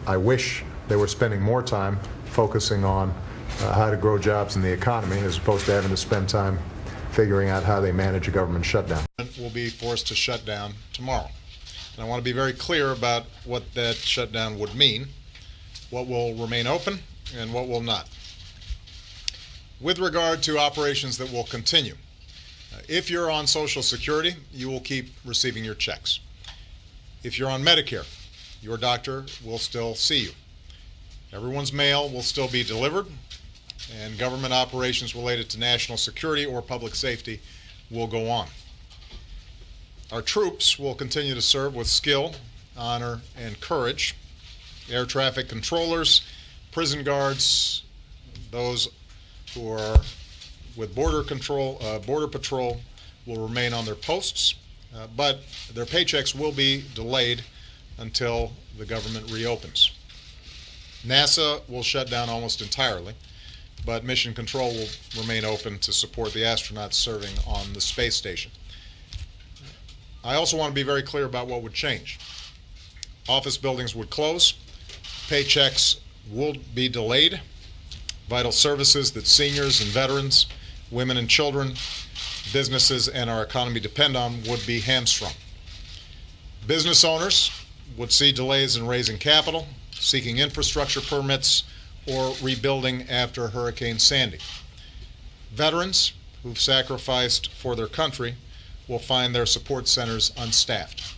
I wish they were spending more time focusing on how to grow jobs in the economy as opposed to having to spend time figuring out how they manage a government shutdown. Will be forced to shut down tomorrow. And I want to be very clear about what that shutdown would mean, what will remain open and what will not. With regard to operations that will continue, if you're on Social Security, you will keep receiving your checks. If you're on Medicare, your doctor will still see you. Everyone's mail will still be delivered, and government operations related to national security or public safety will go on. Our troops will continue to serve with skill, honor, and courage. Air traffic controllers, prison guards, those who are with border patrol will remain on their posts, but their paychecks will be delayed until the government reopens. NASA will shut down almost entirely, but mission control will remain open to support the astronauts serving on the space station. I also want to be very clear about what would change. Office buildings would close, paychecks will be delayed, vital services that seniors and veterans, women and children, businesses, and our economy depend on would be hamstrung. Business owners would see delays in raising capital, seeking infrastructure permits, or rebuilding after Hurricane Sandy. Veterans who've sacrificed for their country will find their support centers unstaffed.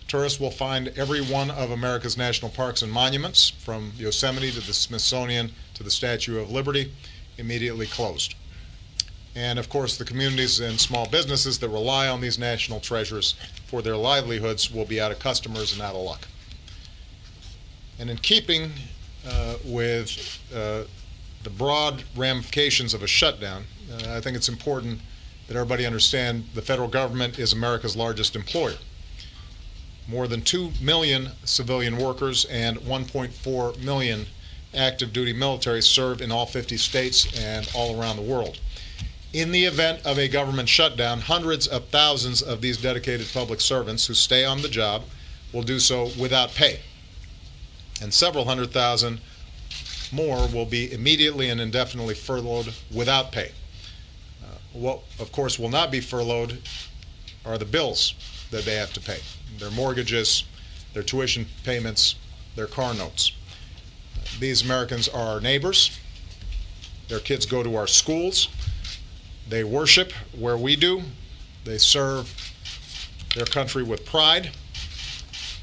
Tourists will find every one of America's national parks and monuments, from Yosemite to the Smithsonian to the Statue of Liberty, immediately closed. And of course, the communities and small businesses that rely on these national treasures for their livelihoods will be out of customers and out of luck. And in keeping with the broad ramifications of a shutdown, I think it's important that everybody understand the federal government is America's largest employer. More than 2 million civilian workers and 1.4 million active duty military serve in all 50 states and all around the world. In the event of a government shutdown, hundreds of thousands of these dedicated public servants who stay on the job will do so without pay. And several hundred thousand more will be immediately and indefinitely furloughed without pay. What, of course, will not be furloughed are the bills that they have to pay, their mortgages, their tuition payments, their car notes. These Americans are our neighbors. Their kids go to our schools. They worship where we do. They serve their country with pride.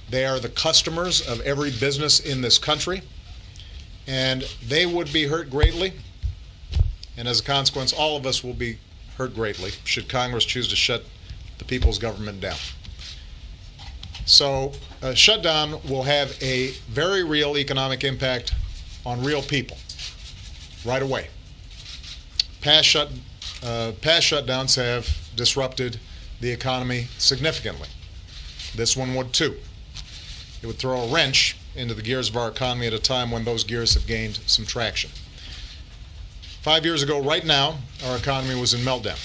They are the customers of every business in this country, and they would be hurt greatly, and as a consequence, all of us will be hurt greatly should Congress choose to shut the people's government down. So a shutdown will have a very real economic impact on real people right away. Past shutdowns have disrupted the economy significantly. This one would too. It would throw a wrench into the gears of our economy at a time when those gears have gained some traction. 5 years ago, right now, our economy was in meltdown.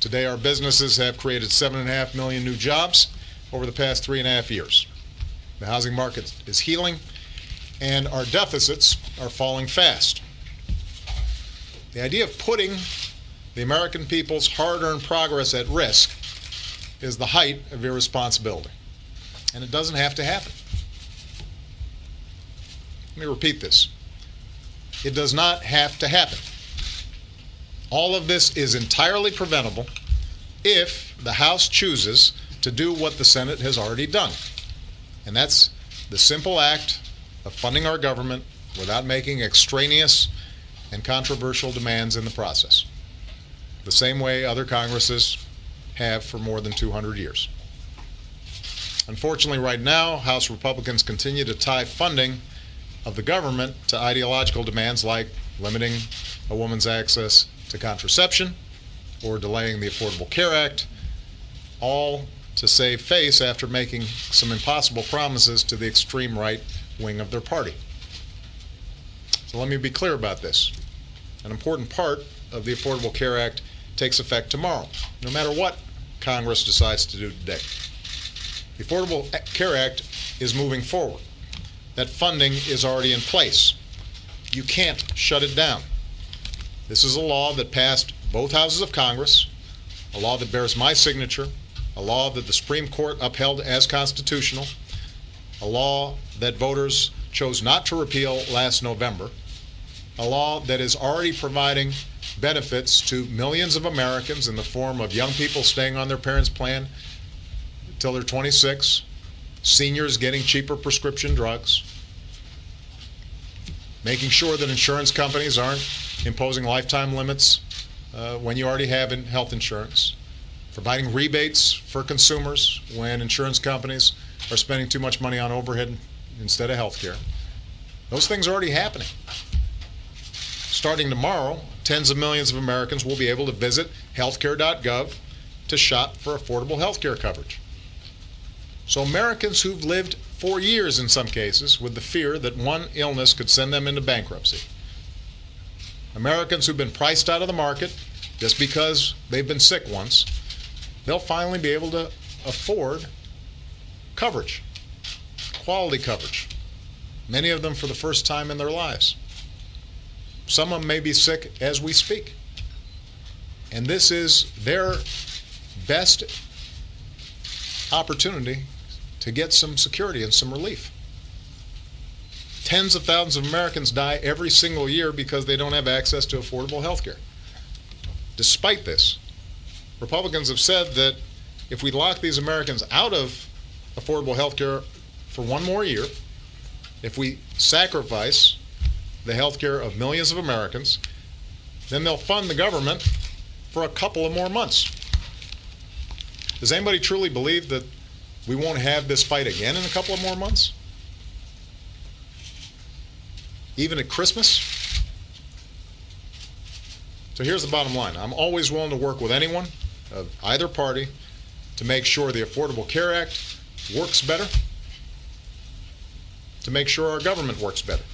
Today, our businesses have created 7.5 million new jobs over the past 3.5 years. The housing market is healing, and our deficits are falling fast. The idea of putting the American people's hard-earned progress at risk is the height of irresponsibility, and it doesn't have to happen. Let me repeat this. It does not have to happen. All of this is entirely preventable if the House chooses to do what the Senate has already done. And that's the simple act of funding our government without making extraneous and controversial demands in the process, the same way other Congresses have for more than 200 years. Unfortunately, right now, House Republicans continue to tie funding of the government to ideological demands like limiting a woman's access to contraception or delaying the Affordable Care Act, all to save face after making some impossible promises to the extreme right wing of their party. So let me be clear about this. An important part of the Affordable Care Act takes effect tomorrow, no matter what Congress decides to do today. The Affordable Care Act is moving forward. that funding is already in place. You can't shut it down. This is a law that passed both houses of Congress, a law that bears my signature, a law that the Supreme Court upheld as constitutional, a law that voters chose not to repeal last November, a law that is already providing benefits to millions of Americans in the form of young people staying on their parents' plan until they're 26, seniors getting cheaper prescription drugs, making sure that insurance companies aren't imposing lifetime limits when you already have health insurance, providing rebates for consumers when insurance companies are spending too much money on overhead instead of health care. Those things are already happening. Starting tomorrow, tens of millions of Americans will be able to visit healthcare.gov to shop for affordable health care coverage. So Americans who've lived for years in some cases with the fear that one illness could send them into bankruptcy, Americans who've been priced out of the market just because they've been sick once, they'll finally be able to afford coverage, quality coverage, many of them for the first time in their lives. Some of them may be sick as we speak. And this is their best opportunity to get some security and some relief. Tens of thousands of Americans die every single year because they don't have access to affordable health care. Despite this, Republicans have said that if we lock these Americans out of affordable health care for one more year, if we sacrifice the health care of millions of Americans, then they'll fund the government for a couple of more months. Does anybody truly believe that we won't have this fight again in a couple of more months? Even at Christmas? So here's the bottom line. I'm always willing to work with anyone of either party to make sure the Affordable Care Act works better, to make sure our government works better.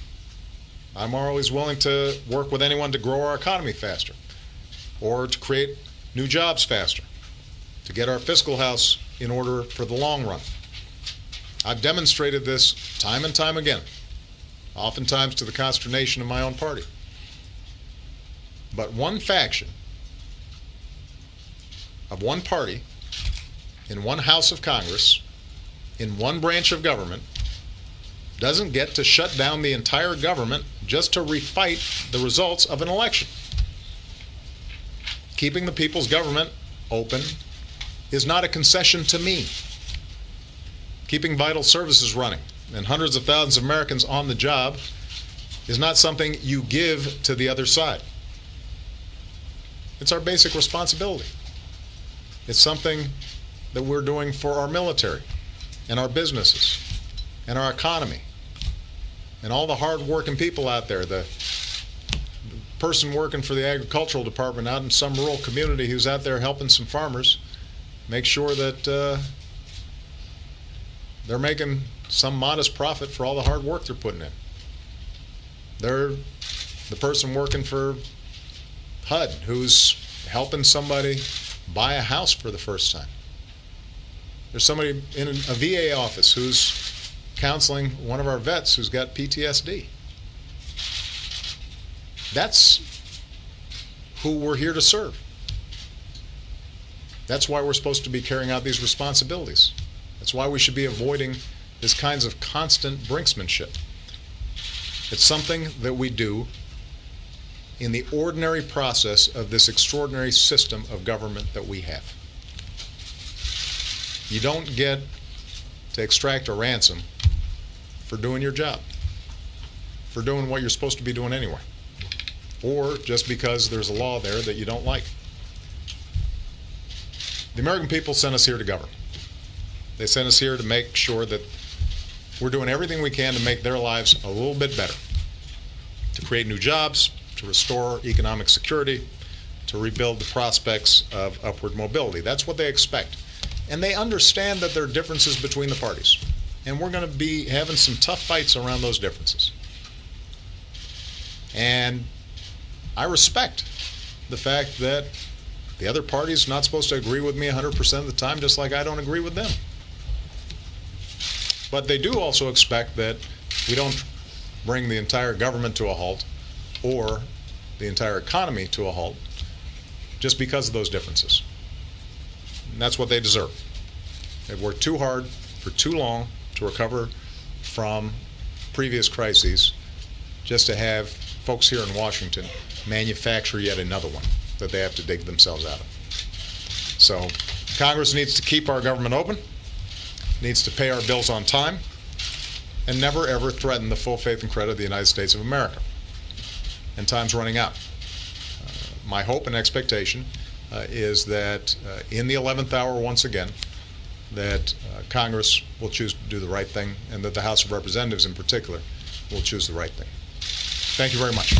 I'm always willing to work with anyone to grow our economy faster, or to create new jobs faster, to get our fiscal house in order for the long run. I've demonstrated this time and time again, oftentimes to the consternation of my own party. But one faction of one party in one house of Congress, in one branch of government, doesn't get to shut down the entire government just to refight the results of an election. Keeping the people's government open is not a concession to me. Keeping vital services running and hundreds of thousands of Americans on the job is not something you give to the other side. It's our basic responsibility. It's something that we're doing for our military and our businesses and our economy and all the hard-working people out there, the person working for the agricultural department out in some rural community who's out there helping some farmers make sure that they're making some modest profit for all the hard work they're putting in. They're the person working for HUD who's helping somebody buy a house for the first time. There's somebody in a VA office who's counseling one of our vets who's got PTSD. That's who we're here to serve. That's why we're supposed to be carrying out these responsibilities. That's why we should be avoiding this kinds of constant brinksmanship. It's something that we do in the ordinary process of this extraordinary system of government that we have. You don't get to extract a ransom for doing your job, for doing what you're supposed to be doing anyway, or just because there's a law there that you don't like. The American people sent us here to govern. They sent us here to make sure that we're doing everything we can to make their lives a little bit better, to create new jobs, to restore economic security, to rebuild the prospects of upward mobility. That's what they expect. And they understand that there are differences between the parties. And we're going to be having some tough fights around those differences. And I respect the fact that the other party's not supposed to agree with me 100% of the time, just like I don't agree with them. But they do also expect that We don't bring the entire government to a halt or the entire economy to a halt just because of those differences. And that's what they deserve. They've worked too hard for too long to recover from previous crises just to have folks here in Washington manufacture yet another one that they have to dig themselves out of. So Congress needs to keep our government open, needs to pay our bills on time, and never ever threaten the full faith and credit of the United States of America. And time's running out. My hope and expectation is that in the 11th hour once again, that Congress will choose to do the right thing, and that the House of Representatives in particular will choose the right thing. Thank you very much.